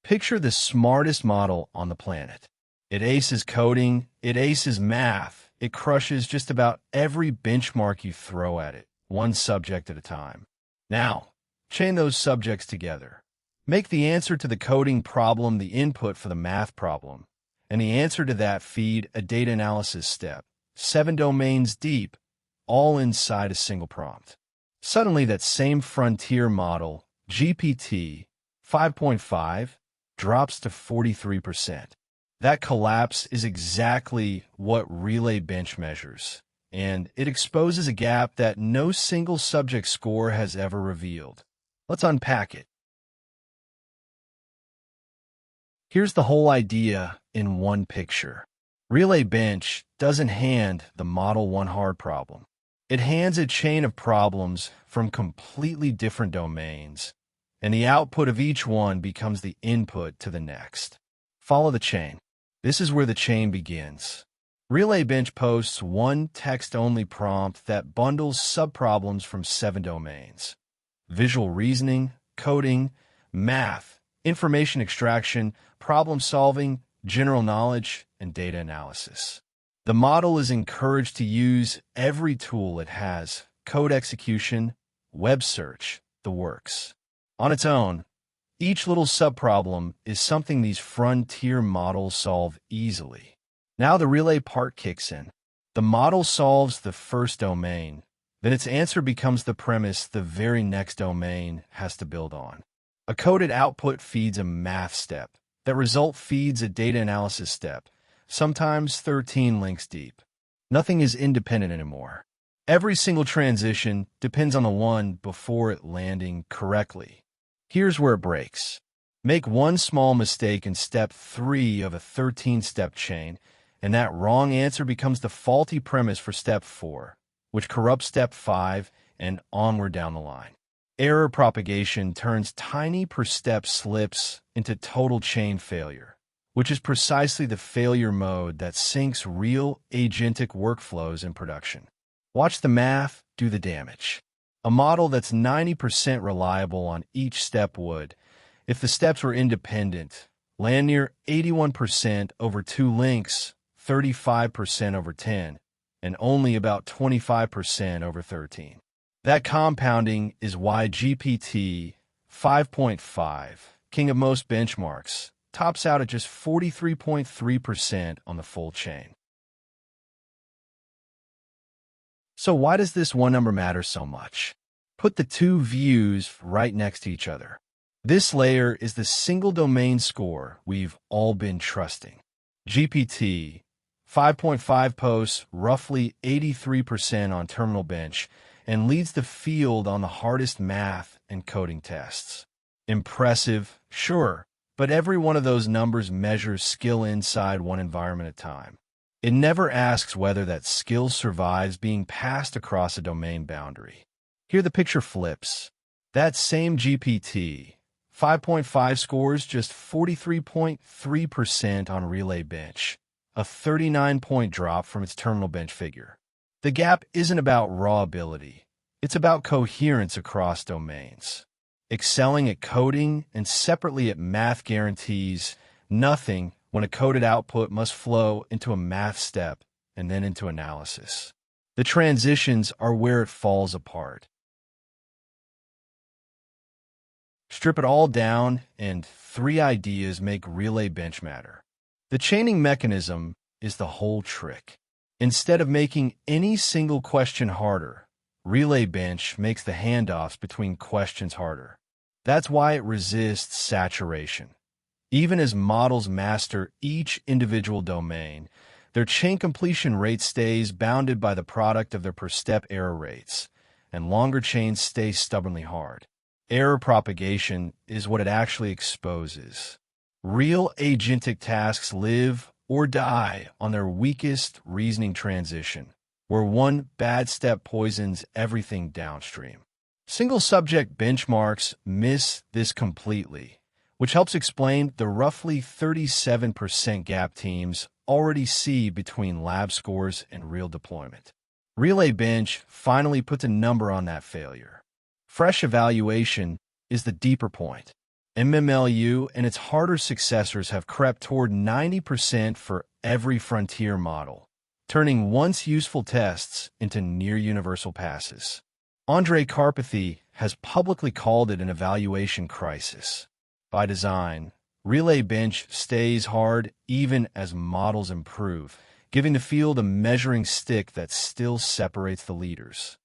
Picture the smartest model on the planet. It aces coding, it aces math, it crushes just about every benchmark you throw at it, one subject at a time. Now, chain those subjects together. Make the answer to the coding problem the input for the math problem, and the answer to that feed a data analysis step, 7 domains deep, all inside a single prompt. Suddenly, that same frontier model, GPT 5.5, drops to 43%. That collapse is exactly what Relay Bench measures, and it exposes a gap that no single subject score has ever revealed. Let's unpack it. Here's the whole idea in one picture. Relay Bench doesn't hand the model one hard problem. It hands a chain of problems from completely different domains, and the output of each one becomes the input to the next. Follow the chain. This is where the chain begins. Relay Bench posts one text-only prompt that bundles subproblems from 7 domains: visual reasoning, coding, math, information extraction, problem solving, general knowledge, and data analysis. The model is encouraged to use every tool it has: code execution, web search, the works. On its own, each little subproblem is something these frontier models solve easily. Now the relay part kicks in. The model solves the first domain, then its answer becomes the premise the very next domain has to build on. A coded output feeds a math step. That result feeds a data analysis step, sometimes 13 links deep. Nothing is independent anymore. Every single transition depends on the one before it landing correctly. Here's where it breaks. Make one small mistake in step 3 of a 13-step chain, and that wrong answer becomes the faulty premise for step 4, which corrupts step 5 and onward down the line. Error propagation turns tiny per-step slips into total chain failure, which is precisely the failure mode that sinks real agentic workflows in production. Watch the math do the damage. A model that's 90% reliable on each step would, if the steps were independent, land near 81% over 2 links, 35% over 10, and only about 25% over 13. That compounding is why GPT 5.5, king of most benchmarks, tops out at just 43.3% on the full chain. So why does this one number matter so much? Put the two views right next to each other. This layer is the single domain score we've all been trusting. GPT 5.5 posts roughly 83% on Terminal Bench and leads the field on the hardest math and coding tests. Impressive, sure, but every one of those numbers measures skill inside one environment at a time. It never asks whether that skill survives being passed across a domain boundary. Here the picture flips. That same GPT 5.5 scores just 43.3% on Relay Bench, a 39-point drop from its Terminal Bench figure. The gap isn't about raw ability. It's about coherence across domains. Excelling at coding and separately at math guarantees nothing when a coded output must flow into a math step and then into analysis. The transitions are where it falls apart. Strip it all down, and 3 ideas make Relay Bench matter. The chaining mechanism is the whole trick. Instead of making any single question harder, Relay Bench makes the handoffs between questions harder. That's why it resists saturation. Even as models master each individual domain, their chain completion rate stays bounded by the product of their per-step error rates, and longer chains stay stubbornly hard. Error propagation is what it actually exposes. Real agentic tasks live or die on their weakest reasoning transition, where one bad step poisons everything downstream. Single subject benchmarks miss this completely, which helps explain the roughly 37% gap teams already see between lab scores and real deployment. Relay Bench finally puts a number on that failure. Fresh evaluation is the deeper point. MMLU and its harder successors have crept toward 90% for every frontier model, turning once useful tests into near-universal passes. Andrei Karpathy has publicly called it an evaluation crisis. By design, Relay Bench stays hard even as models improve, giving the field a measuring stick that still separates the leaders.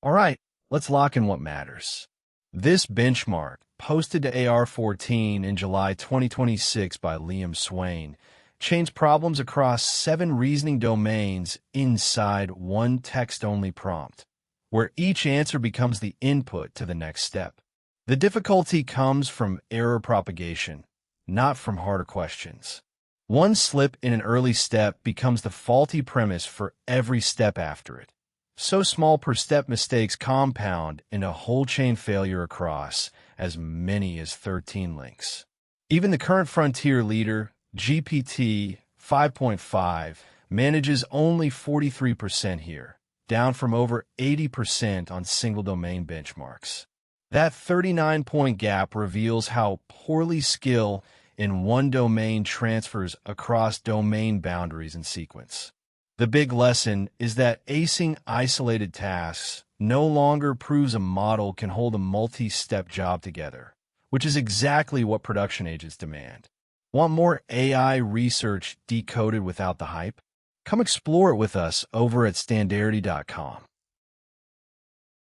All right, let's lock in what matters. This benchmark, posted to AR14 in July 2026 by Liam Swain, chains problems across 7 reasoning domains inside one text-only prompt, where each answer becomes the input to the next step. The difficulty comes from error propagation, not from harder questions. One slip in an early step becomes the faulty premise for every step after it. So small per-step mistakes compound into whole chain failure across as many as 13 links. Even the current frontier leader, GPT 5.5, manages only 43% here, down from over 80% on single-domain benchmarks. That 39-point gap reveals how poorly skill in one domain transfers across domain boundaries and sequence. The big lesson is that acing isolated tasks no longer proves a model can hold a multi-step job together, which is exactly what production agents demand. Want more AI research decoded without the hype? Come explore it with us over at standarity.com.